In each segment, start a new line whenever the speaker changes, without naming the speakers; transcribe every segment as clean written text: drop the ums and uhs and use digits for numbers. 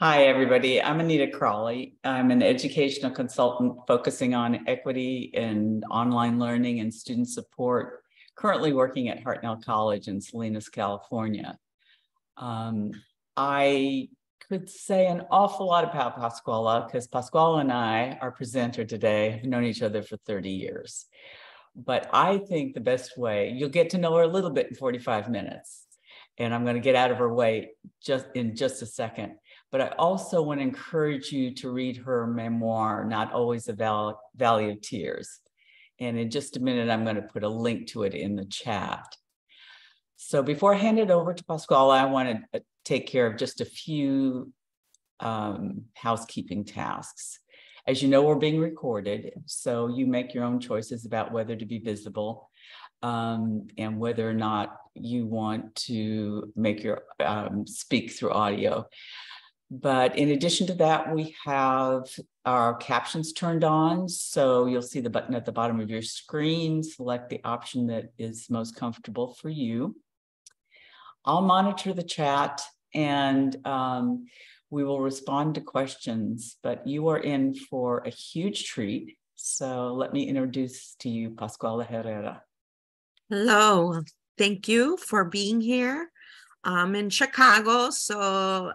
Hi, everybody. I'm Anita Crawley. I'm an educational consultant focusing on equity and online learning and student support, currently working at Hartnell College in Salinas, California. I could say an awful lot about Pascuala because Pascuala and I, our presenter today, have known each other for 30 years. But I think the best way, you'll get to know her a little bit in 45 minutes. And I'm going to get out of her way in just a second. But I also want to encourage you to read her memoir, Not Always the Valley of Tears. And in just a minute, I'm going to put a link to it in the chat. So before I hand it over to Pascuala, I want to take care of just a few housekeeping tasks. As you know, we're being recorded, so you make your own choices about whether to be visible and whether or not you want to make your speak through audio. But in addition to that, we have our captions turned on. So you'll see the button at the bottom of your screen. Select the option that is most comfortable for you. I'll monitor the chat and we will respond to questions, but you are in for a huge treat. So let me introduce to you Pascuala Herrera.
Hello, thank you for being here. I'm in Chicago, so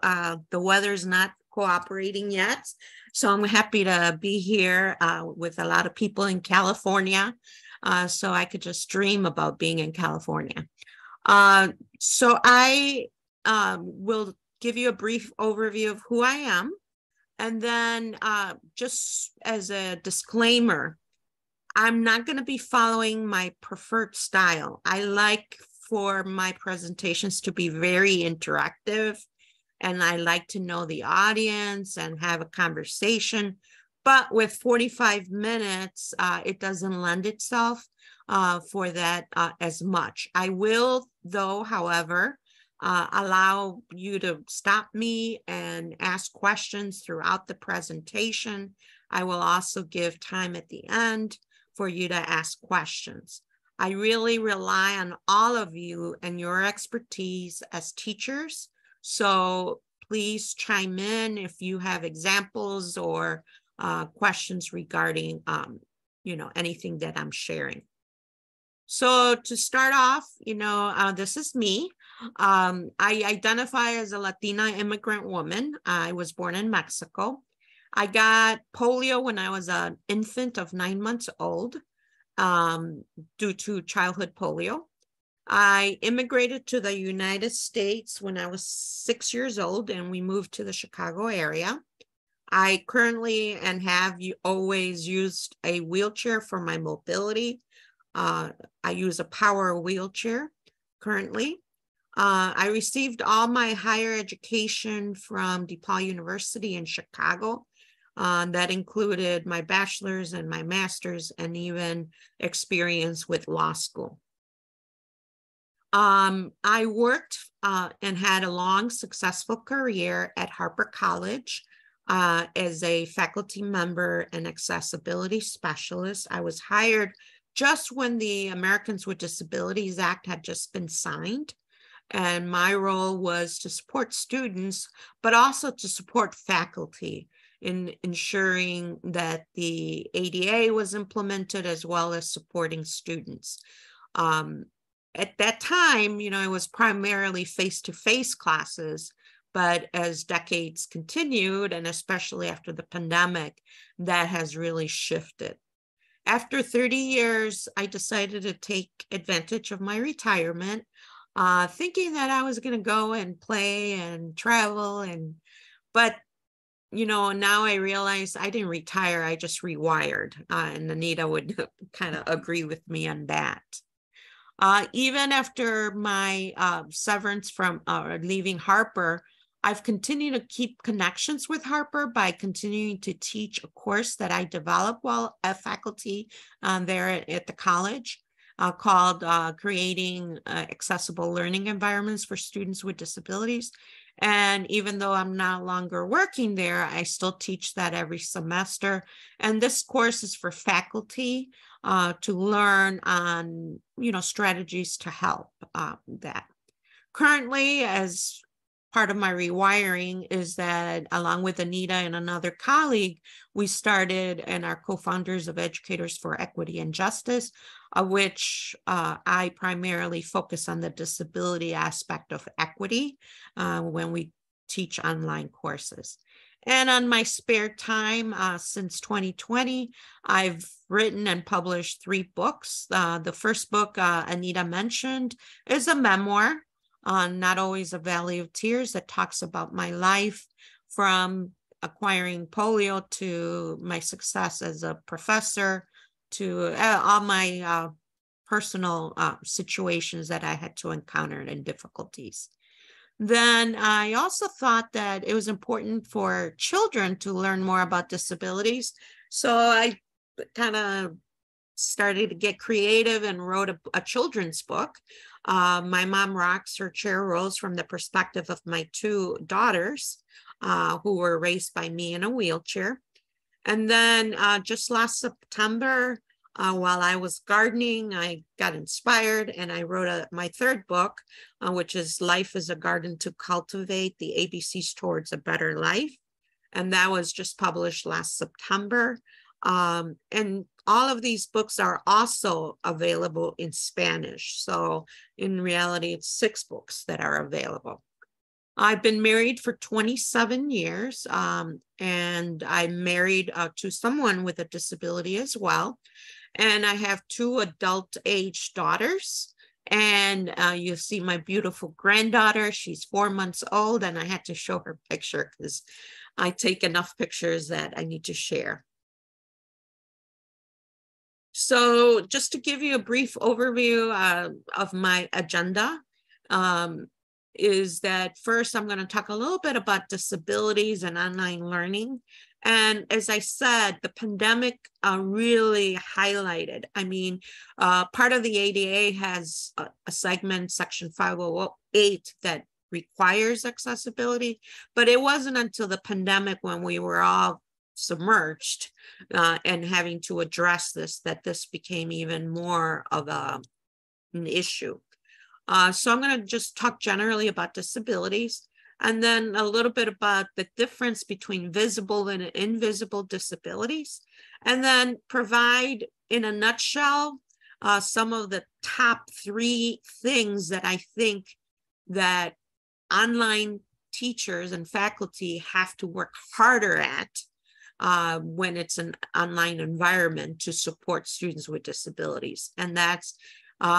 the weather's not cooperating yet. So I'm happy to be here with a lot of people in California. So I could just dream about being in California. So I will give you a brief overview of who I am. And then just as a disclaimer, I'm not going to be following my preferred style. I like for my presentations to be very interactive, and I like to know the audience and have a conversation. But with 45 minutes, it doesn't lend itself for that as much. I will, though, however, allow you to stop me and ask questions throughout the presentation. I will also give time at the end for you to ask questions. I really rely on all of you and your expertise as teachers. So please chime in if you have examples or questions regarding, anything that I'm sharing. So to start off, this is me. I identify as a Latina immigrant woman. I was born in Mexico. I got polio when I was an infant of 9 months old due to childhood polio. I immigrated to the United States when I was 6 years old, and we moved to the Chicago area. I currently and have always used a wheelchair for my mobility. I use a power wheelchair currently. I received all my higher education from DePaul University in Chicago. That included my bachelor's and my master's and even experience with law school. I worked and had a long, successful career at Harper College as a faculty member and accessibility specialist. I was hired just when the Americans with Disabilities Act had just been signed. And my role was to support students, but also to support faculty in ensuring that the ADA was implemented as well as supporting students. At that time, it was primarily face-to-face classes, but as decades continued, and especially after the pandemic, that has really shifted. After 30 years, I decided to take advantage of my retirement, thinking that I was going to go and play and travel, but now I realize I didn't retire, I just rewired. And Anita would kind of agree with me on that. Even after my severance from leaving Harper, I've continued to keep connections with Harper by continuing to teach a course that I developed while at faculty there at the college called Creating Accessible Learning Environments for Students with Disabilities. And even though I'm no longer working there, I still teach that every semester. And this course is for faculty to learn on, strategies to help that. Currently, as part of my rewiring is that along with Anita and another colleague, we started and are co-founders of Educators for Equity and Justice, of which I primarily focus on the disability aspect of equity when we teach online courses. And on my spare time, since 2020, I've written and published 3 books. The first book Anita mentioned is a memoir, Not Always a Valley of Tears, that talks about my life from acquiring polio to my success as a professor to all my personal situations that I had to encounter and difficulties. Then I also thought that it was important for children to learn more about disabilities. So I kind of started to get creative and wrote a children's book. My Mom Rocks, Her Chair Rolls, from the perspective of my 2 daughters who were raised by me in a wheelchair. And then just last September, while I was gardening, I got inspired and I wrote my 3rd book, which is Life is a Garden to Cultivate, the ABCs Towards a Better Life. And that was just published last September. And all of these books are also available in Spanish. So in reality, it's 6 books that are available. I've been married for 27 years, and I'm married to someone with a disability as well. And I have 2 adult age daughters. And you see my beautiful granddaughter. She's 4 months old, and I had to show her picture because I take enough pictures that I need to share. So just to give you a brief overview of my agenda, is that first I'm going to talk a little bit about disabilities and online learning. And as I said, the pandemic really highlighted, part of the ADA has a segment, Section 508, that requires accessibility, but it wasn't until the pandemic, when we were all submerged and having to address this, that this became even more of an issue. So I'm going to just talk generally about disabilities, and then a little bit about the difference between visible and invisible disabilities, and then provide in a nutshell some of the top 3 things that I think that online teachers and faculty have to work harder at when it's an online environment to support students with disabilities. And that's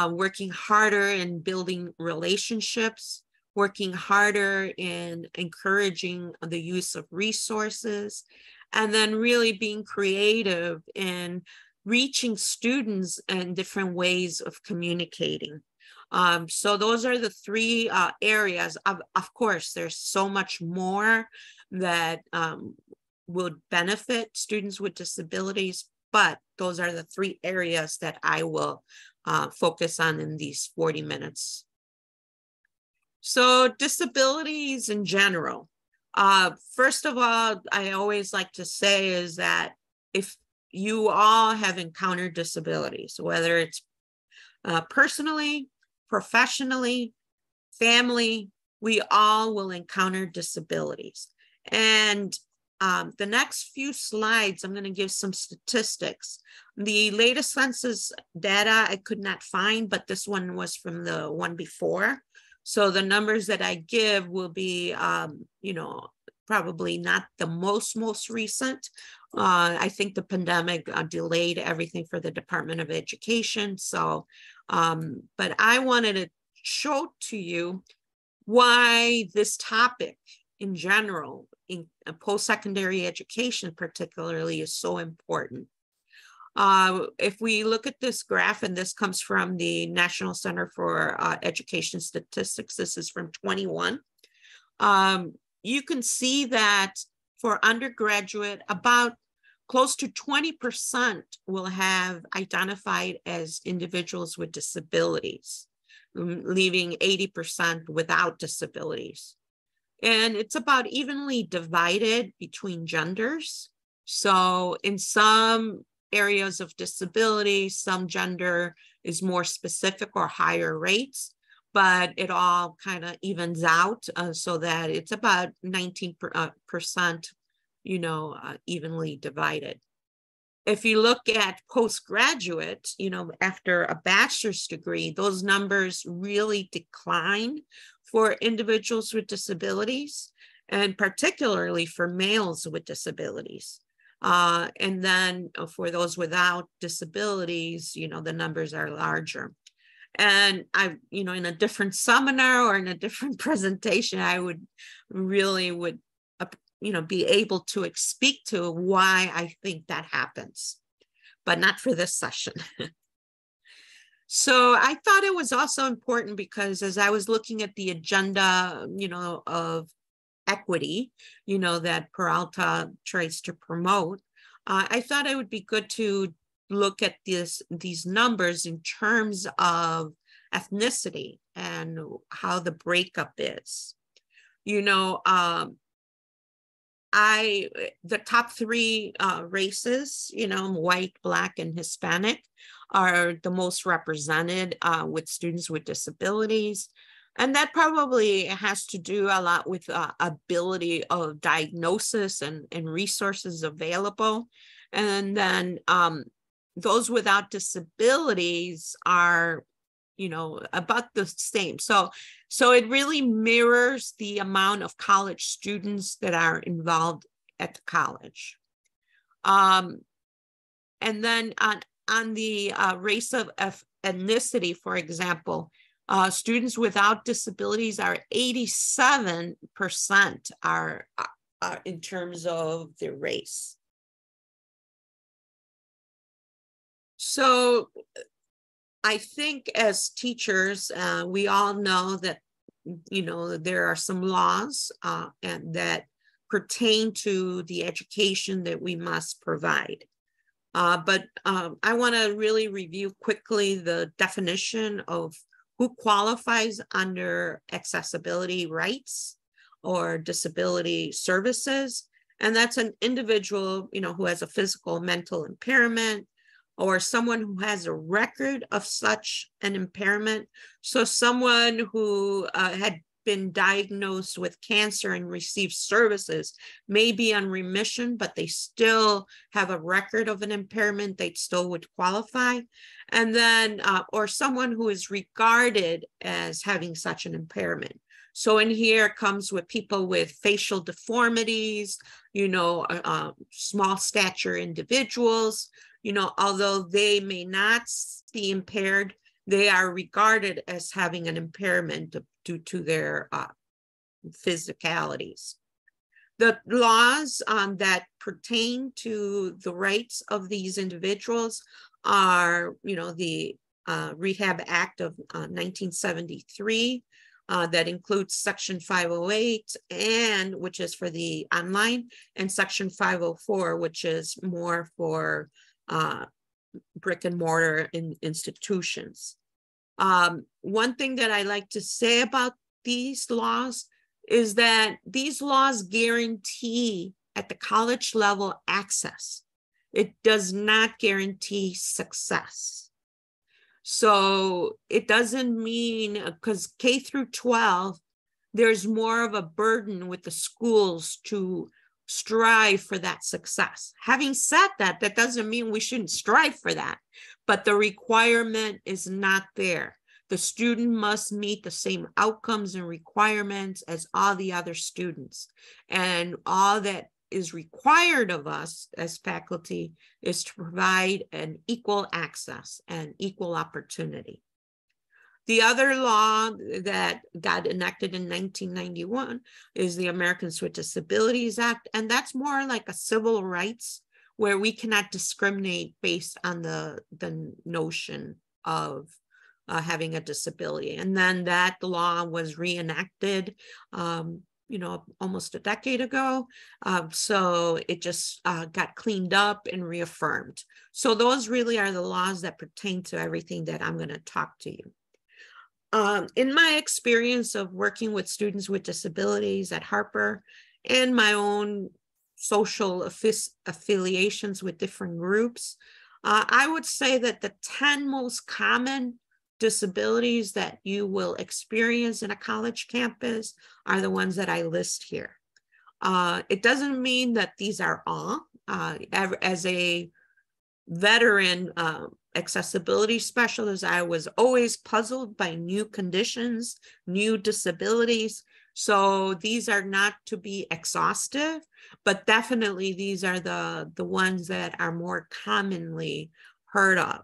working harder in building relationships, working harder in encouraging the use of resources, and then really being creative in reaching students in different ways of communicating. So those are the 3 areas. Of course, there's so much more that would benefit students with disabilities, but those are the 3 areas that I will focus on in these 40 minutes. So disabilities in general. First of all, I always like to say is that if you all have encountered disabilities, whether it's personally, professionally, family, we all will encounter disabilities. And the next few slides, I'm going to give some statistics. The latest census data I could not find, but this one was from the one before. So the numbers that I give will be, probably not the most recent. I think the pandemic delayed everything for the Department of Education. So, but I wanted to show to you why this topic in general, in post-secondary education particularly, is so important. If we look at this graph, and this comes from the National Center for Education Statistics, this is from 21, you can see that for undergraduate, about close to 20% will have identified as individuals with disabilities, leaving 80% without disabilities. And it's about evenly divided between genders. So in some areas of disability, some gender is more specific or higher rates, but it all kind of evens out so that it's about 19%, evenly divided. If you look at postgraduate, after a bachelor's degree, those numbers really decline for individuals with disabilities, and particularly for males with disabilities. And then for those without disabilities, the numbers are larger. And in a different seminar or in a different presentation, I would be able to speak to why I think that happens, but not for this session. So I thought it was also important because as I was looking at the agenda, of equity, that Peralta tries to promote, I thought it would be good to look at these numbers in terms of ethnicity and how the breakup is. The top three races, white, Black, and Hispanic, are the most represented with students with disabilities. And that probably has to do a lot with ability of diagnosis and resources available. And then those without disabilities are, about the same. So it really mirrors the amount of college students that are involved at the college. And then on the race of ethnicity, for example, students without disabilities are 87% are in terms of their race. So I think as teachers, we all know that, there are some laws and that pertain to the education that we must provide. But I want to really review quickly the definition of who qualifies under accessibility rights or disability services. And that's an individual, who has a physical, mental impairment, or someone who has a record of such an impairment. So someone who had been diagnosed with cancer and received services may be on remission, but they still have a record of an impairment, they still would qualify. And then, or someone who is regarded as having such an impairment. So in here comes with people with facial deformities, small stature individuals, although they may not be impaired, they are regarded as having an impairment due to their physicalities. The laws that pertain to the rights of these individuals are, the Rehab Act of 1973, that includes Section 508, which is for the online, and Section 504, which is more for brick and mortar institutions. One thing that I like to say about these laws is that these laws guarantee at the college level access. It does not guarantee success. So it doesn't mean, because K through 12, there's more of a burden with the schools to strive for that success. Having said that, that doesn't mean we shouldn't strive for that, but the requirement is not there. The student must meet the same outcomes and requirements as all the other students. And all that is required of us as faculty is to provide an equal access and equal opportunity. The other law that got enacted in 1991 is the Americans with Disabilities Act, and that's more like a civil rights where we cannot discriminate based on the notion of having a disability. And then that law was reenacted, almost a decade ago. So it just got cleaned up and reaffirmed. So those really are the laws that pertain to everything that I'm going to talk to you. In my experience of working with students with disabilities at Harper and my own social affiliations with different groups, I would say that the 10 most common disabilities that you will experience in a college campus are the ones that I list here. It doesn't mean that these are all. As a veteran accessibility specialist, I was always puzzled by new conditions, new disabilities. So these are not to be exhaustive, but definitely these are the ones that are more commonly heard of.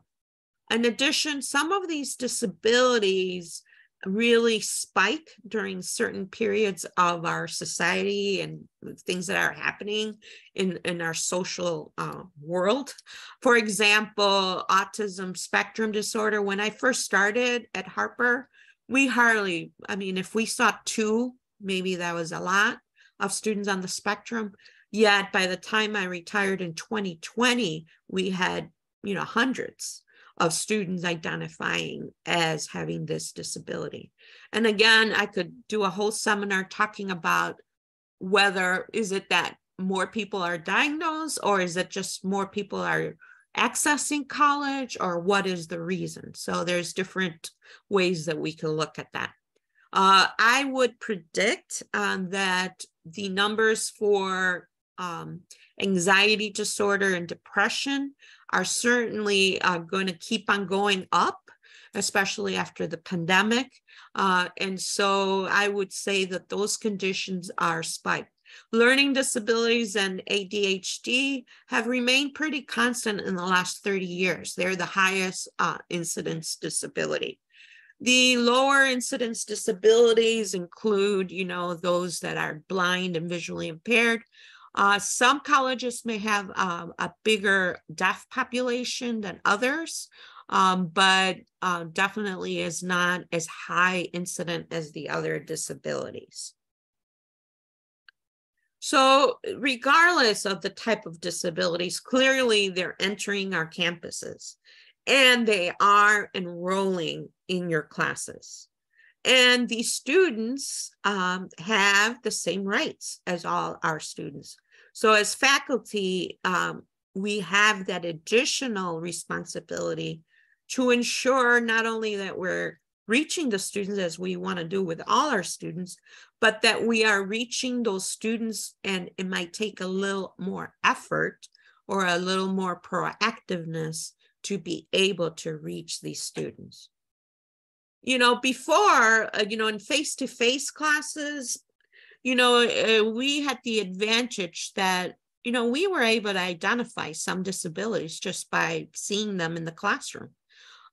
In addition, some of these disabilities really spike during certain periods of our society and things that are happening in our social world. For example, autism spectrum disorder. When I first started at Harper, we hardly, I mean, if we saw 2, maybe that was a lot of students on the spectrum. Yet by the time I retired in 2020, we had, hundreds of students identifying as having this disability. And again, I could do a whole seminar talking about whether is it that more people are diagnosed, or is it just more people are accessing college, or what is the reason? So there's different ways that we can look at that. I would predict that the numbers for anxiety disorder and depression are certainly going to keep on going up, especially after the pandemic. And so I would say that those conditions are spiked. Learning disabilities and ADHD have remained pretty constant in the last 30 years. They're the highest incidence disability. The lower incidence disabilities include, those that are blind and visually impaired. Some colleges may have a bigger deaf population than others, but definitely is not as high incident as the other disabilities. So regardless of the type of disabilities, clearly they're entering our campuses and they are enrolling in your classes. And these students have the same rights as all our students. So as faculty, we have that additional responsibility to ensure not only that we're reaching the students as we want to do with all our students, but that we are reaching those students, and it might take a little more effort or a little more proactiveness to be able to reach these students. Before, in face-to-face classes, we had the advantage that, we were able to identify some disabilities just by seeing them in the classroom.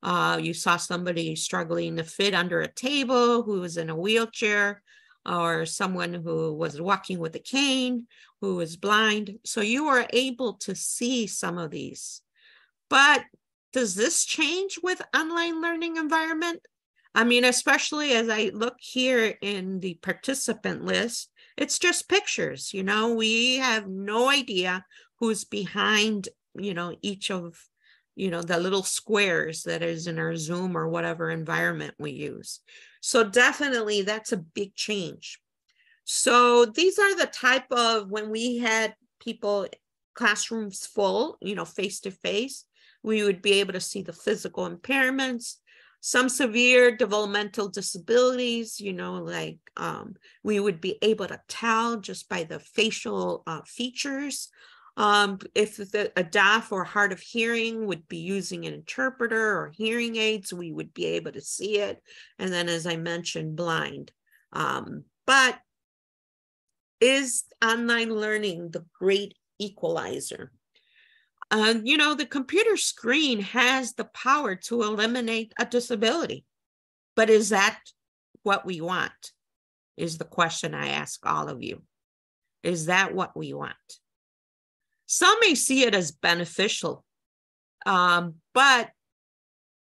You saw somebody struggling to fit under a table who was in a wheelchair, or someone who was walking with a cane, who was blind. So you were able to see some of these. But does this change with online learning environment? I mean, especially as I look here in the participant list, it's just pictures, we have no idea who's behind, each of, the little squares that is in our Zoom or whatever environment we use. So definitely that's a big change. So these are the type of, when we had people, classrooms full, face to face, we would be able to see the physical impairments, some severe developmental disabilities, we would be able to tell just by the facial features. If a deaf or hard of hearing would be using an interpreter or hearing aids, we would be able to see it. And then, as I mentioned, blind. But is online learning the great equalizer? The computer screen has the power to eliminate a disability, but is that what we want? Is the question I ask all of you. Is that what we want? Some may see it as beneficial, but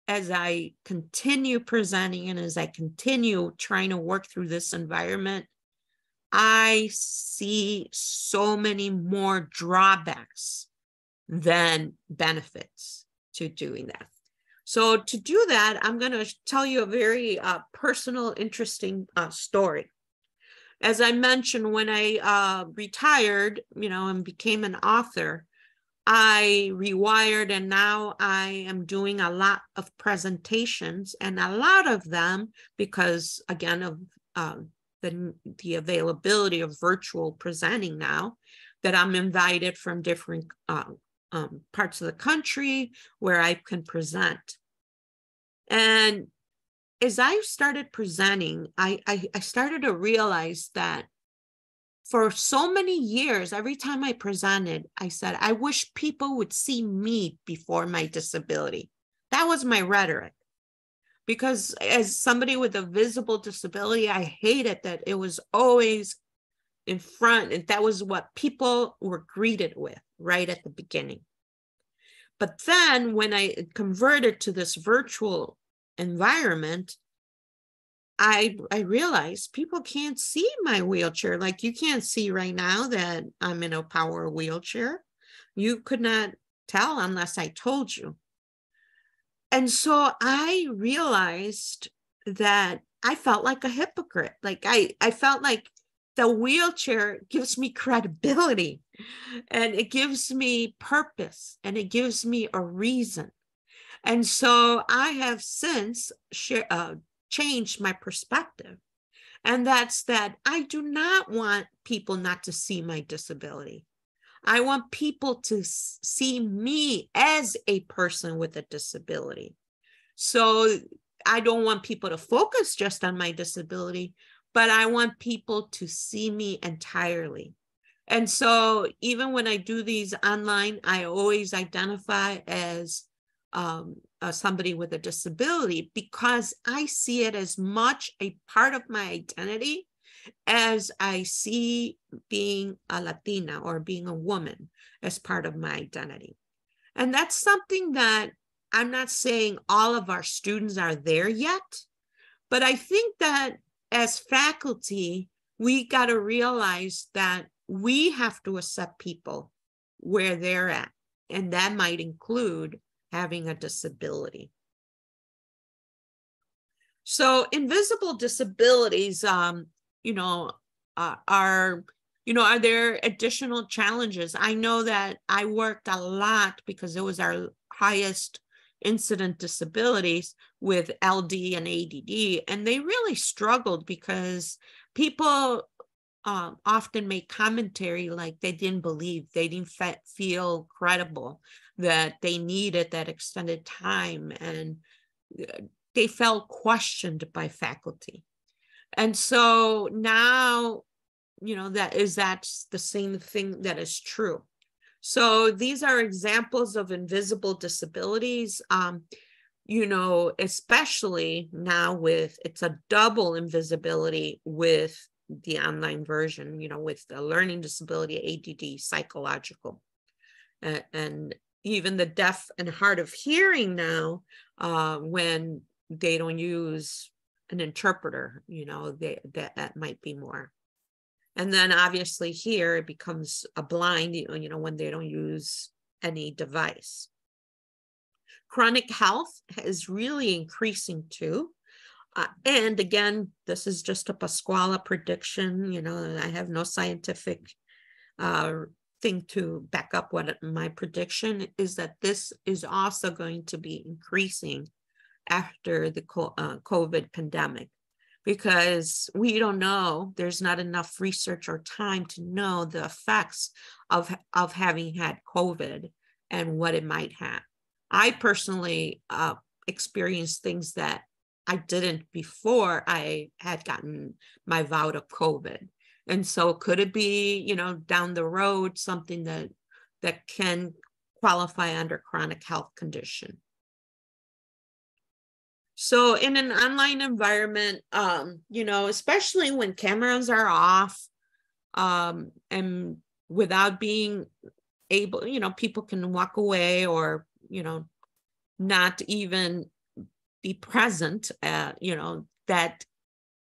as I continue presenting and as I continue trying to work through this environment, I see so many more drawbacks than benefits to doing that. So to do that, I'm going to tell you a very personal, interesting story. As I mentioned, when I retired, and became an author, I rewired, and now I am doing a lot of presentations, and a lot of them, because again of the availability of virtual presenting now, that I'm invited from different parts of the country where I can present. And as I started presenting, I started to realize that for so many years, every time I presented, I said, I wish people would see me before my disability. That was my rhetoric. Because as somebody with a visible disability, I hated that it was always in front, and that was what people were greeted with right at the beginning. But then when I converted to this virtual environment, I realized people can't see my wheelchair. Like, you can't see right now that I'm in a power wheelchair. You could not tell unless I told you. And so I realized that I felt like a hypocrite. Like I felt like the wheelchair gives me credibility, and it gives me purpose, and it gives me a reason. And so I have since changed my perspective. And that's that I do not want people not to see my disability. I want people to see me as a person with a disability. So I don't want people to focus just on my disability, but I want people to see me entirely. And so even when I do these online, I always identify as somebody with a disability, because I see it as much a part of my identity as I see being a Latina or being a woman as part of my identity. And that's something that I'm not saying all of our students are there yet, but I think that as faculty, we got to realize that we have to accept people where they're at, and that might include having a disability. So invisible disabilities, are there additional challenges? I know that I worked a lot, because it was our highest incident disabilities, with LD and ADD, and they really struggled because people often make commentary like they didn't believe, they didn't feel credible, that they needed that extended time, and they felt questioned by faculty. And so now, that's the same thing that is true. So these are examples of invisible disabilities, especially now with, it's a double invisibility with the online version, with the learning disability, ADD, psychological, and even the deaf and hard of hearing now, when they don't use an interpreter, that might be more. And then obviously here it becomes a blind, when they don't use any device. Chronic health is really increasing too. And again, this is just a Pascuala prediction. I have no scientific thing to back up what my prediction is, that this is also going to be increasing after the COVID pandemic, because we don't know, there's not enough research or time to know the effects of having had COVID and what it might have. I personally experienced things that I didn't before I had gotten my bout of COVID. And so could it be, down the road, something that can qualify under chronic health condition? So in an online environment, especially when cameras are off, and without being able, people can walk away, or, not even be present, that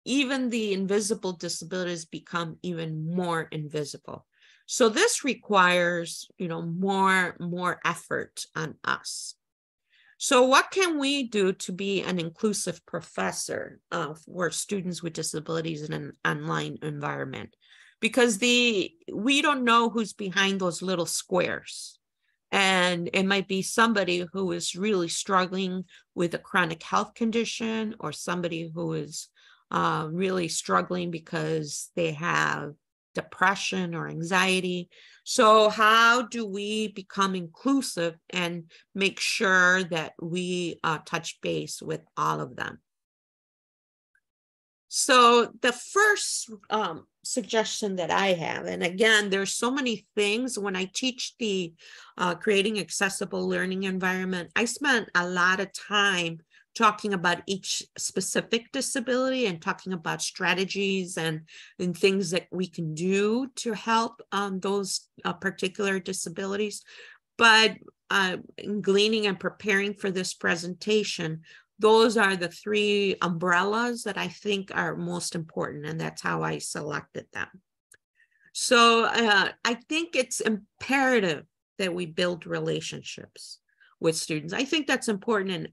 even the invisible disabilities become even more invisible. So this requires, more effort on us. So what can we do to be an inclusive professor for students with disabilities in an online environment? Because we don't know who's behind those little squares. And it might be somebody who is really struggling with a chronic health condition, or somebody who is really struggling because they have depression or anxiety. So how do we become inclusive and make sure that we touch base with all of them? So the first suggestion that I have, and again, there's so many things when I teach the creating accessible learning environment, I spent a lot of time talking about each specific disability and talking about strategies and things that we can do to help those particular disabilities. But in gleaning and preparing for this presentation, those are the three umbrellas that I think are most important, and that's how I selected them. So I think it's imperative that we build relationships with students. I think that's important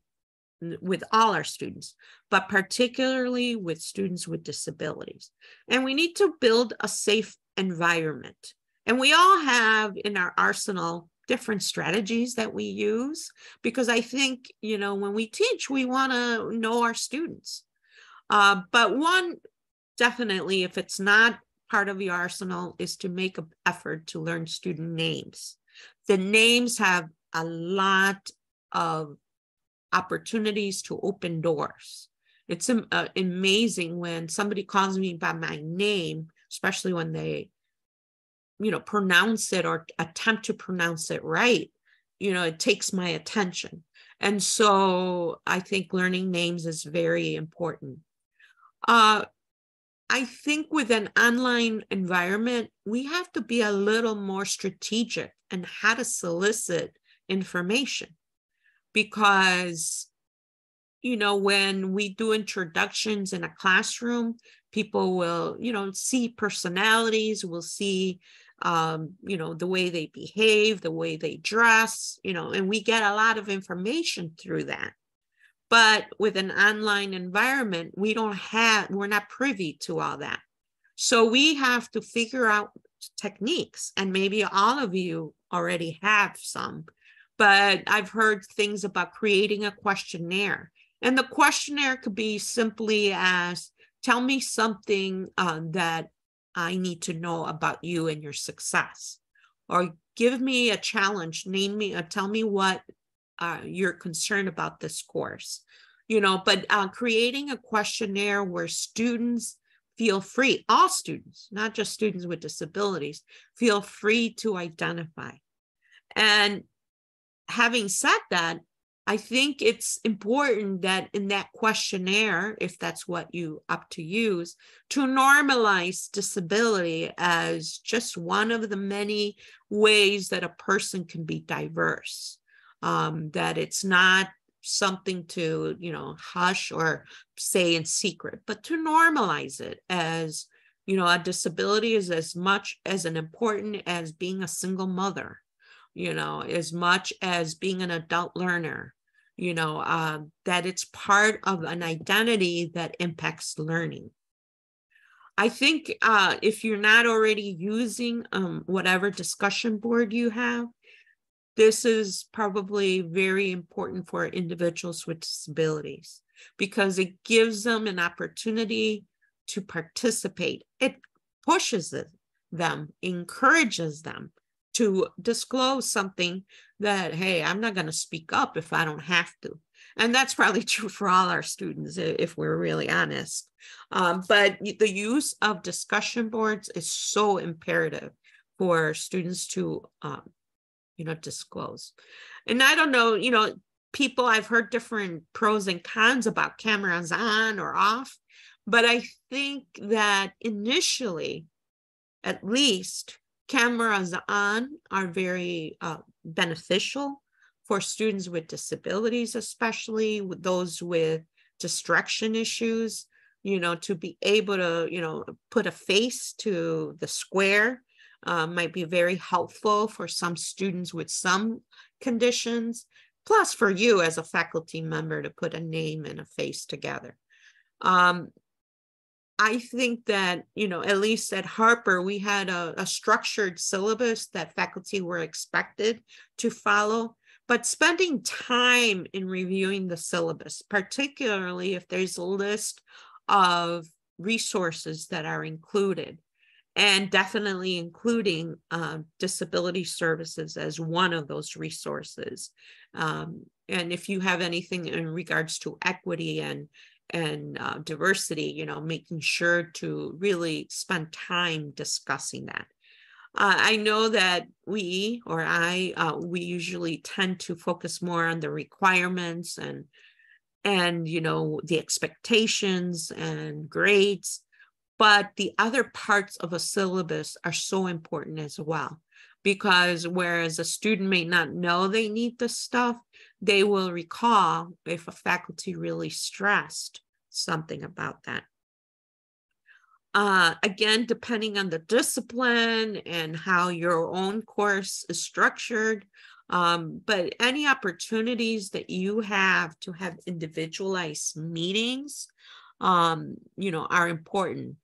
with all our students, but particularly with students with disabilities. And we need to build a safe environment. And we all have in our arsenal different strategies that we use, because I think, you know, when we teach, we want to know our students. But one, definitely, if it's not part of your arsenal, is to make an effort to learn student names. The names have a lot of opportunities to open doors. It's amazing when somebody calls me by my name, especially when they, you know, pronounce it or attempt to pronounce it right. You know, it takes my attention. And so I think learning names is very important. I think with an online environment, we have to be a little more strategic in how to solicit information, because, you know, when we do introductions in a classroom, people will, you know, see personalities, will see, you know, the way they behave, the way they dress, you know, and we get a lot of information through that. But with an online environment, we're not privy to all that. So we have to figure out techniques, and maybe all of you already have some, but I've heard things about creating a questionnaire. And the questionnaire could be simply as, tell me something that I need to know about you and your success, or give me a challenge, name me, tell me what you're concerned about this course, you know. But creating a questionnaire where students feel free, all students, not just students with disabilities, feel free to identify. And having said that, I think it's important that in that questionnaire, if that's what you opt to use, to normalize disability as just one of the many ways that a person can be diverse. That it's not something to, you know, hush or say in secret, but to normalize it as, you know, a disability is as much as an important as being a single mother, you know, as much as being an adult learner, you know, that it's part of an identity that impacts learning. I think if you're not already using whatever discussion board you have, this is probably very important for individuals with disabilities, because it gives them an opportunity to participate. It pushes them, encourages them to disclose something that, hey, I'm not going to speak up if I don't have to. And that's probably true for all our students, if we're really honest. But the use of discussion boards is so imperative for students to you know, disclose. And I don't know, you know, people, I've heard different pros and cons about cameras on or off, but I think that initially, at least, cameras on are very beneficial for students with disabilities, especially with those with distraction issues, you know, to be able to, you know, put a face to the square. Might be very helpful for some students with some conditions, plus for you as a faculty member to put a name and a face together. I think that, at least at Harper, we had a structured syllabus that faculty were expected to follow, but spending time in reviewing the syllabus, particularly if there's a list of resources that are included, and definitely including disability services as one of those resources. And if you have anything in regards to equity and diversity, making sure to really spend time discussing that. I know that we usually tend to focus more on the requirements and the expectations and grades, but the other parts of a syllabus are so important as well, because whereas a student may not know they need this stuff, they will recall if a faculty really stressed something about that. Again, depending on the discipline and how your own course is structured, but any opportunities that you have to have individualized meetings, are important.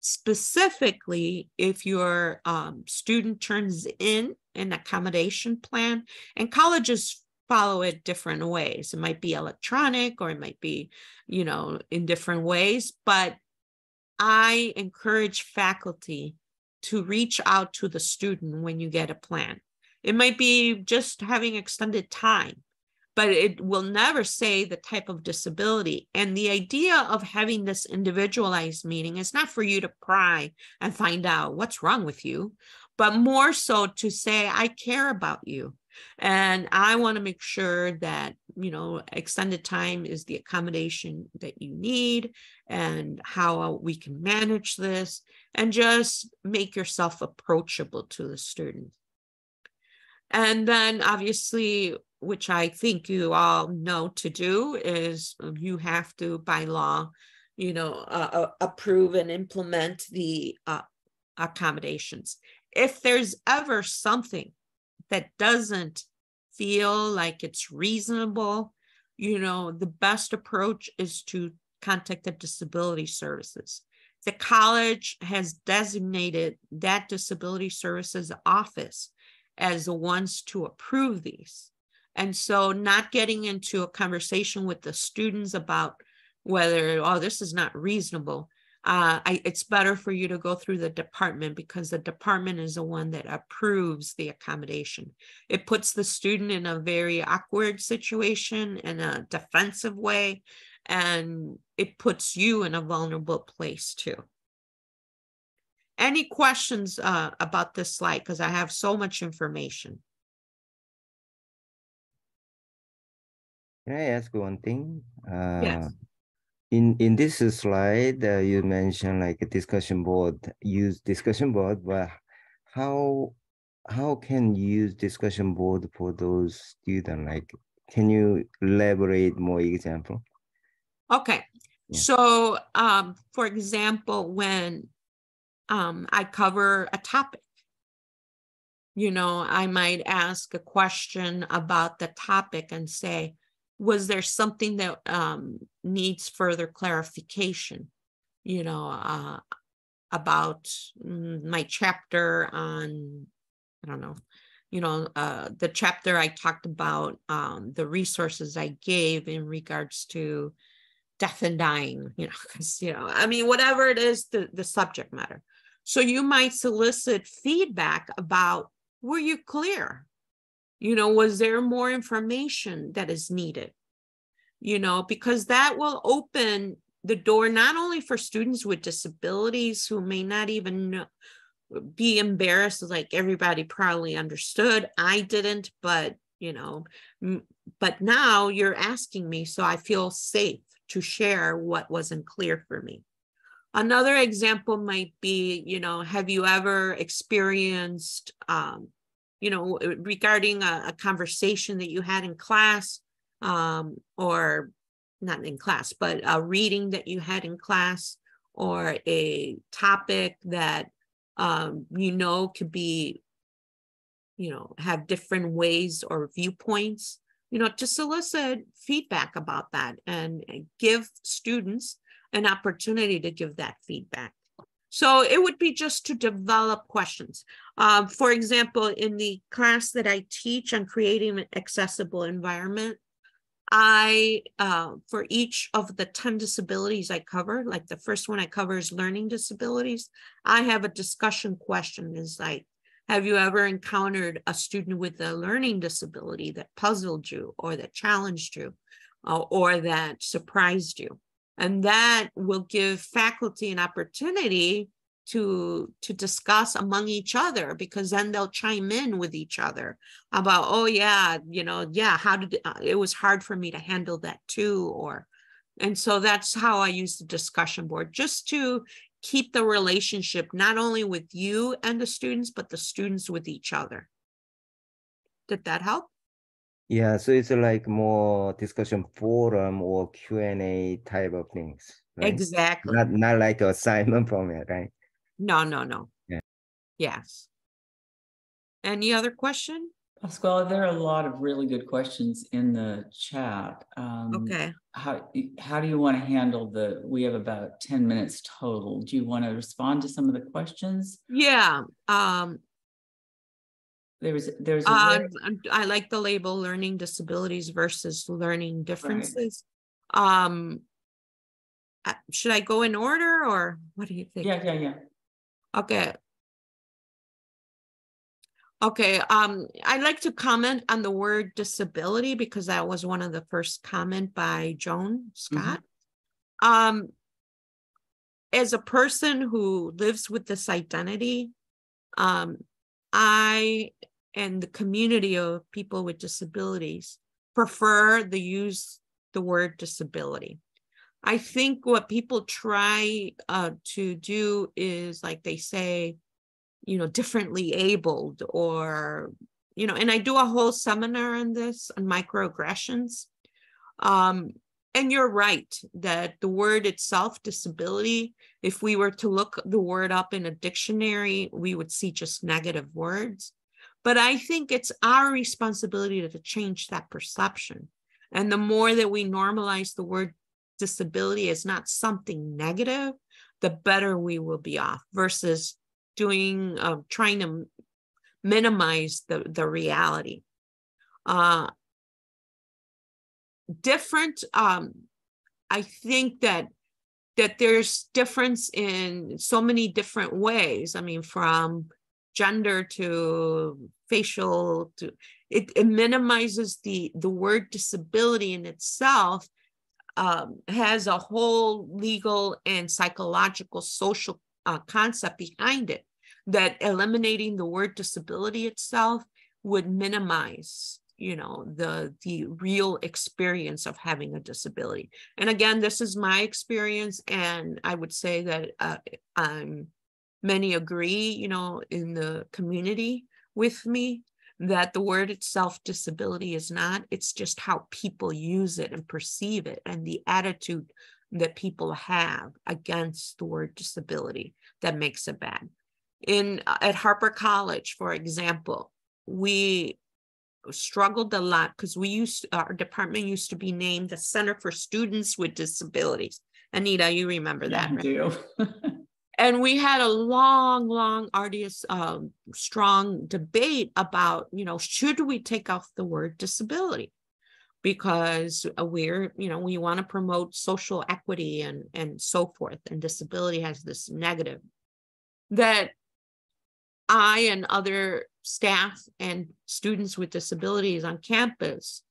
Specifically, if your student turns in an accommodation plan, and colleges follow it different ways. It might be electronic or it might be, in different ways, but I encourage faculty to reach out to the student when you get a plan. It might be just having extended time, but it will never say the type of disability. And the idea of having this individualized meeting is not for you to pry and find out what's wrong with you, but more so to say, I care about you. And I want to make sure that, extended time is the accommodation that you need and how we can manage this, and just make yourself approachable to the student. And then obviously, which I think you all know to do, is you have to, by law, approve and implement the accommodations. If there's ever something that doesn't feel like it's reasonable, the best approach is to contact the disability services. The college has designated that disability services office as the ones to approve these. And so not getting into a conversation with the students about whether, this is not reasonable. It's better for you to go through the department, because the department is the one that approves the accommodation. It puts the student in a very awkward situation, in a defensive way, and it puts you in a vulnerable place too. Any questions about this slide? Because I have so much information.
Can I ask one thing?
Yes.
In this slide, you mentioned like a discussion board, use discussion board, but how can you use discussion board for those students? Like, can you elaborate more example?
Okay. Yeah. So, for example, when I cover a topic, I might ask a question about the topic and say, was there something that needs further clarification, about my chapter on, I don't know, the chapter I talked about, the resources I gave in regards to death and dying, because, whatever it is, the subject matter. So you might solicit feedback about, were you clear? Was there more information that is needed? Because that will open the door not only for students with disabilities who may not even be embarrassed, like everybody probably understood. I didn't, but, but now you're asking me, so I feel safe to share what wasn't clear for me. Another example might be, have you ever experienced, regarding a conversation that you had in class, or not in class, but a reading that you had in class, or a topic that, could be, have different ways or viewpoints, to solicit feedback about that and give students an opportunity to give that feedback. So it would be just to develop questions. For example, in the class that I teach on creating an accessible environment, for each of the 10 disabilities I cover, like the first one I cover is learning disabilities, I have a discussion question is like, have you ever encountered a student with a learning disability that puzzled you or that challenged you or that surprised you? And that will give faculty an opportunity to discuss among each other, because then they'll chime in with each other about, oh yeah, how did it was hard for me to handle that too, and so that's how I use the discussion board, just to keep the relationship not only with you and the students, but the students with each other. Did that help?
Yeah, so it's like more discussion forum or Q&A type of things, right?
Exactly.
Not like an assignment format, right?
No.
Yeah.
Yes. Any other question?
Pascuala, there are a lot of really good questions in the chat.
Okay.
How do you want to handle we have about 10 minutes total. Do you want to respond to some of the questions?
Yeah.
There's
I like the label learning disabilities versus learning differences. Right. Should I go in order, or what do you think?
Yeah.
Okay. I'd like to comment on the word disability, because that was one of the first comment by Joan Scott. Mm-hmm. As a person who lives with this identity, I and the community of people with disabilities prefer the word disability. I think what people try to do is, like they say, differently abled, or, and I do a whole seminar on this, on microaggressions. And you're right that the word itself, disability, if we were to look the word up in a dictionary, we would see just negative words. But I think it's our responsibility to change that perception. And the more that we normalize the word disability as not something negative, the better we will be off, versus trying to minimize the reality. I think that there's difference in so many different ways. I mean, from gender to facial, to it minimizes the word disability in itself. Has a whole legal and psychological social concept behind it, that eliminating the word disability itself would minimize, the real experience of having a disability. And again, this is my experience, and I would say that many agree, in the community with me, that the word itself, disability, is not. It's just how people use it and perceive it, and the attitude that people have against the word disability that makes it bad. At Harper College, for example, we struggled a lot because our department used to be named the Center for Students with Disabilities. Anita, you remember that, right? I do. And we had a long, arduous, strong debate about, should we take off the word disability? Because we want to promote social equity and so forth. And disability has this negative that I and other staff and students with disabilities on campus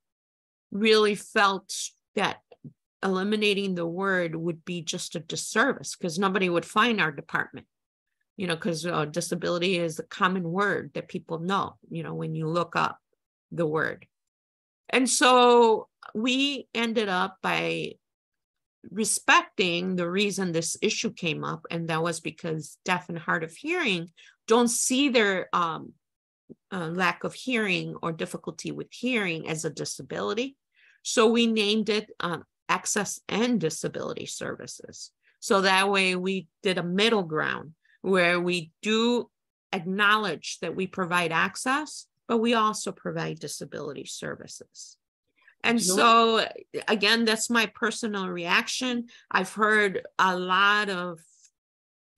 really felt that eliminating the word would be just a disservice, because nobody would find our department, because disability is a common word that people know, when you look up the word. And so we ended up by respecting the reason this issue came up, and that was because deaf and hard of hearing don't see their lack of hearing or difficulty with hearing as a disability. So we named it Access and Disability Services. So that way we did a middle ground where we do acknowledge that we provide access, but we also provide disability services. And
Julie?
so, again, that's my personal reaction. I've heard a lot of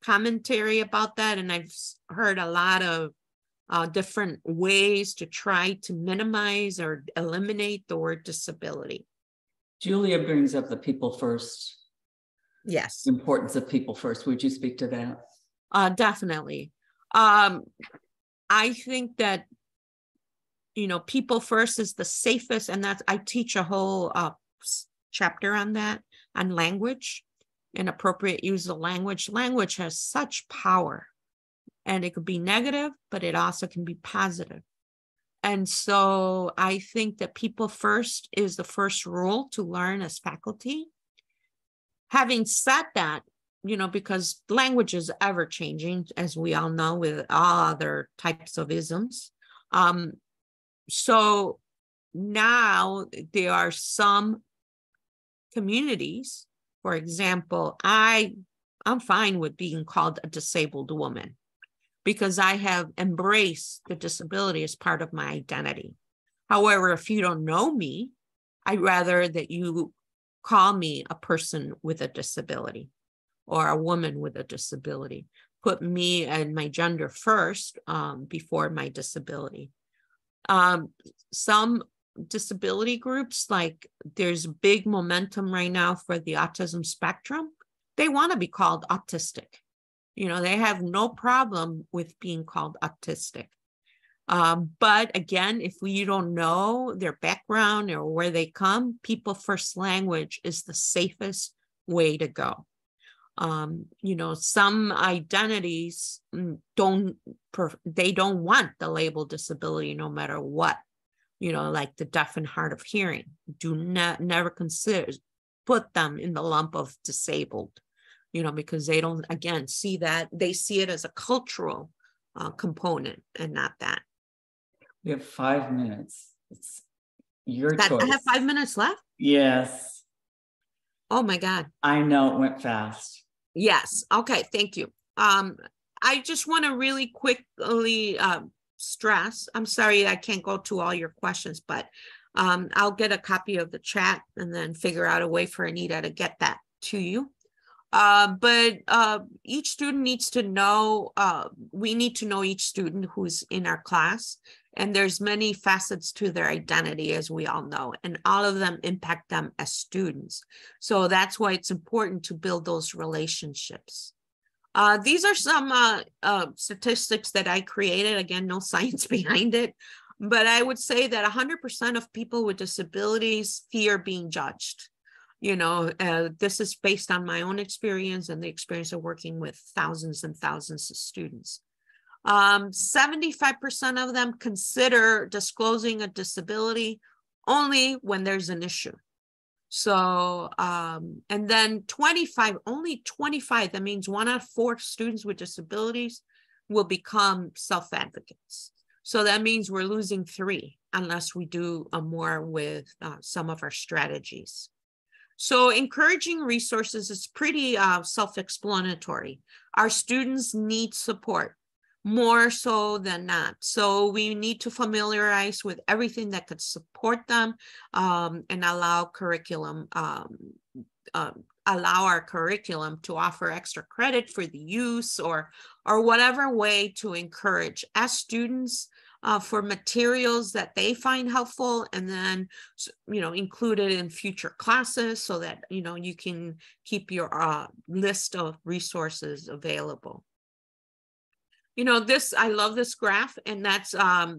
commentary about that, and I've heard a lot of different ways to try to minimize or eliminate the word disability.
Julia brings up the people first,
Yes,
importance of people first. Would you speak to that?
definitely. I think that, you know, people first is the safest, and that's, I teach a whole chapter on that, on language and appropriate use of language. Language has such power, and it could be negative, but it also can be positive. And so I think that people first is the first rule to learn as faculty. Having said that, you know, because language is ever changing, as we all know, with all other types of isms. So now there are some communities, for example, I'm fine with being called a disabled woman because I have embraced the disability as part of my identity. However, if you don't know me, I'd rather that you call me a person with a disability or a woman with a disability. Put me and my gender first before my disability. Some disability groups, like there's big momentum right now for the autism spectrum. They want to be called autistic. You know, they have no problem with being called autistic. But again, if you don't know their background or where they come, people first language is the safest way to go. You know, some identities don't want the label disability no matter what, you know, like the deaf and hard of hearing, never put them in the lump of disabled, you know, because they don't, again, see that, they see it as a cultural component and not that.
We have 5 minutes. It's your choice.
I have 5 minutes left?
Yes.
Oh my God.
I know it went fast.
Yes. Okay. Thank you. I just want to really quickly stress, I'm sorry I can't go to all your questions, but I'll get a copy of the chat and then figure out a way for Anita to get that to you. But each student needs to know, we need to know each student who's in our class, and there's many facets to their identity, as we all know, and all of them impact them as students. So that's why it's important to build those relationships. These are some statistics that I created. Again, no science behind it, but I would say that 100% of people with disabilities fear being judged. You know, this is based on my own experience and the experience of working with thousands and thousands of students. 75% of them consider disclosing a disability only when there's an issue. So, and then only 25, that means 1 out of 4 students with disabilities will become self-advocates. So that means we're losing 3 unless we do more with some of our strategies. So encouraging resources is pretty self-explanatory. Our students need support more so than not. So we need to familiarize with everything that could support them and allow our curriculum to offer extra credit for the use or whatever way to encourage as students for materials that they find helpful, and then, you know, include it in future classes so that, you know, you can keep your list of resources available. You know, I love this graph, and that's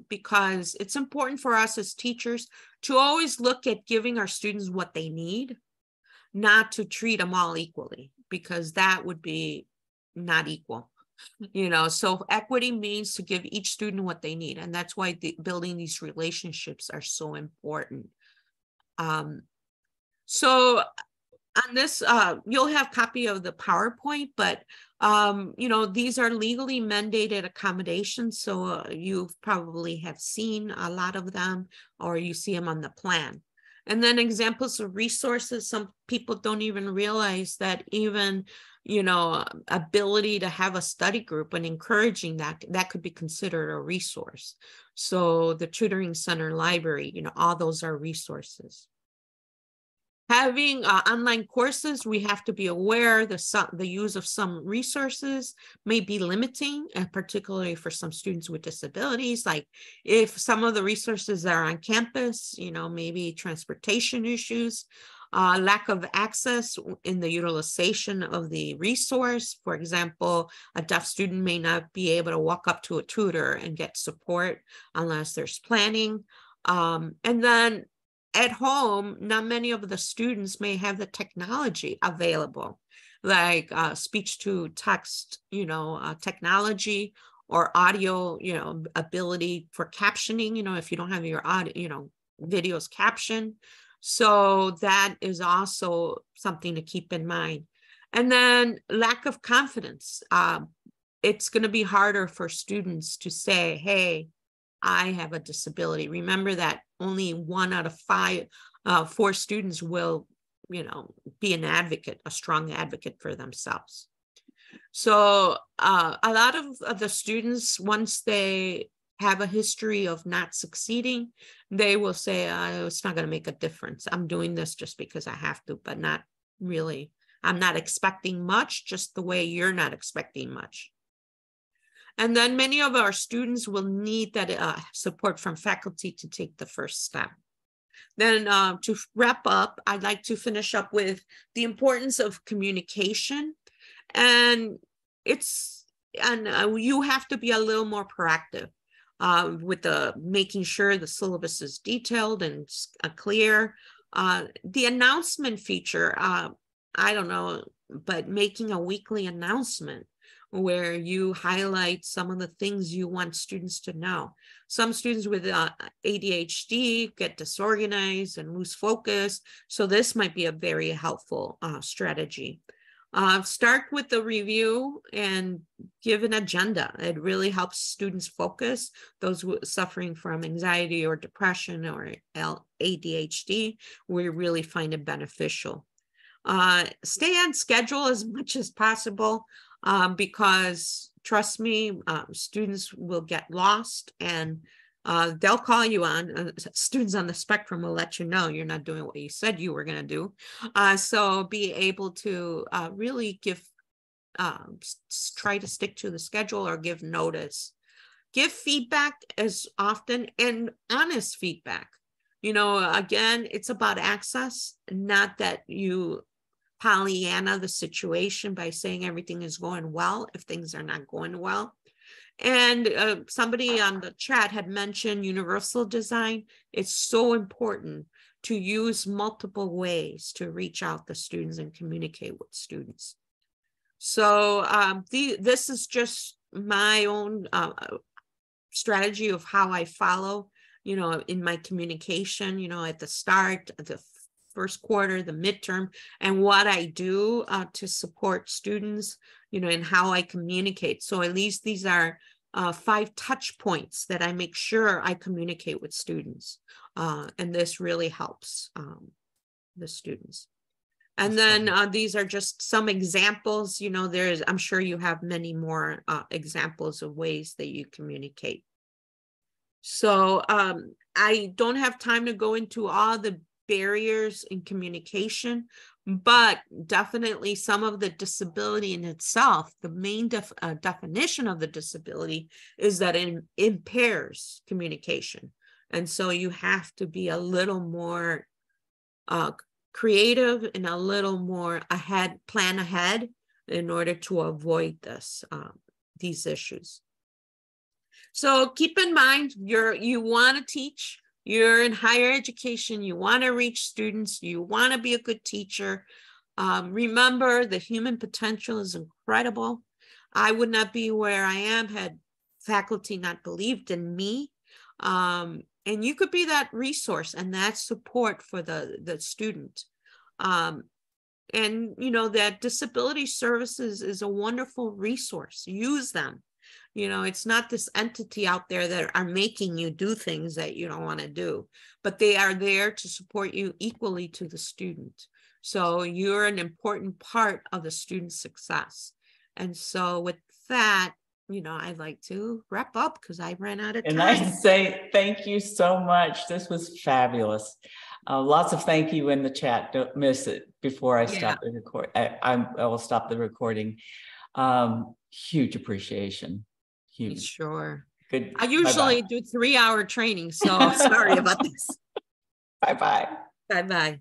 because it's important for us as teachers to always look at giving our students what they need, not to treat them all equally, because that would be not equal. You know, so equity means to give each student what they need. And that's why building these relationships are so important. So on this, you'll have a copy of the PowerPoint, but, you know, these are legally mandated accommodations. So you probably have seen a lot of them, or you see them on the plan. And then examples of resources. Some people don't even realize that even, you know, ability to have a study group and encouraging that could be considered a resource. So the tutoring center, library, you know, all those are resources. Having online courses, we have to be aware the use of some resources may be limiting, and particularly for some students with disabilities. Like if some of the resources that are on campus, maybe transportation issues, lack of access in the utilization of the resource. For example, a deaf student may not be able to walk up to a tutor and get support unless there's planning. And then at home, not many of the students may have the technology available, like speech to text, technology, or audio, ability for captioning, if you don't have your audio, videos captioned. So that is also something to keep in mind. And then lack of confidence. It's going to be harder for students to say, hey, I have a disability. Remember that only 1 out of 4 students will, be an advocate, a strong advocate for themselves. So a lot of the students, once they have a history of not succeeding, they will say, it's not going to make a difference. I'm doing this just because I have to, but not really. I'm not expecting much, just the way you're not expecting much. And then many of our students will need that support from faculty to take the first step. Then to wrap up, I'd like to finish up with the importance of communication. And you have to be a little more proactive with making sure the syllabus is detailed and clear. The announcement feature, I don't know, but making a weekly announcement where you highlight some of the things you want students to know. Some students with ADHD get disorganized and lose focus. So this might be a very helpful strategy. Start with the review and give an agenda. It really helps students focus. Those suffering from anxiety or depression or ADHD, we really find it beneficial. Stay on schedule as much as possible. Because trust me, students will get lost, and they'll call you on. Students on the spectrum will let you know you're not doing what you said you were going to do. So be able to really try to stick to the schedule or give notice. Give feedback as often, and honest feedback. Again, it's about access, not that you Pollyanna the situation by saying everything is going well if things are not going well. And somebody on the chat had mentioned universal design. It's so important to use multiple ways to reach out to students and communicate with students. So this is just my own strategy of how I follow, in my communication, at the start, the first quarter, the midterm, and what I do to support students, and how I communicate. So at least these are 5 touch points that I make sure I communicate with students. And this really helps the students. And then these are just some examples, I'm sure you have many more examples of ways that you communicate. So I don't have time to go into all the barriers in communication, but definitely some of the disability in itself, the main definition of the disability is that it impairs communication. And so you have to be a little more creative and a little more plan ahead in order to avoid these issues. So keep in mind, you want to teach. You're in higher education, you want to reach students, you want to be a good teacher. Remember, the human potential is incredible. I would not be where I am had faculty not believed in me. And you could be that resource and that support for the student. And that disability services is a wonderful resource. Use them. It's not this entity out there that are making you do things that you don't want to do, but they are there to support you equally to the student. So you're an important part of the student's success. And so with that, I'd like to wrap up because I ran out of
And I
time.
say thank you so much. This was fabulous. Lots of thank you in the chat. Don't miss it before I stop the record. I will stop the recording. Huge appreciation. Huge.
Sure.
Good.
I usually do 3-hour training, so sorry about this.
Bye-bye.
Bye-bye.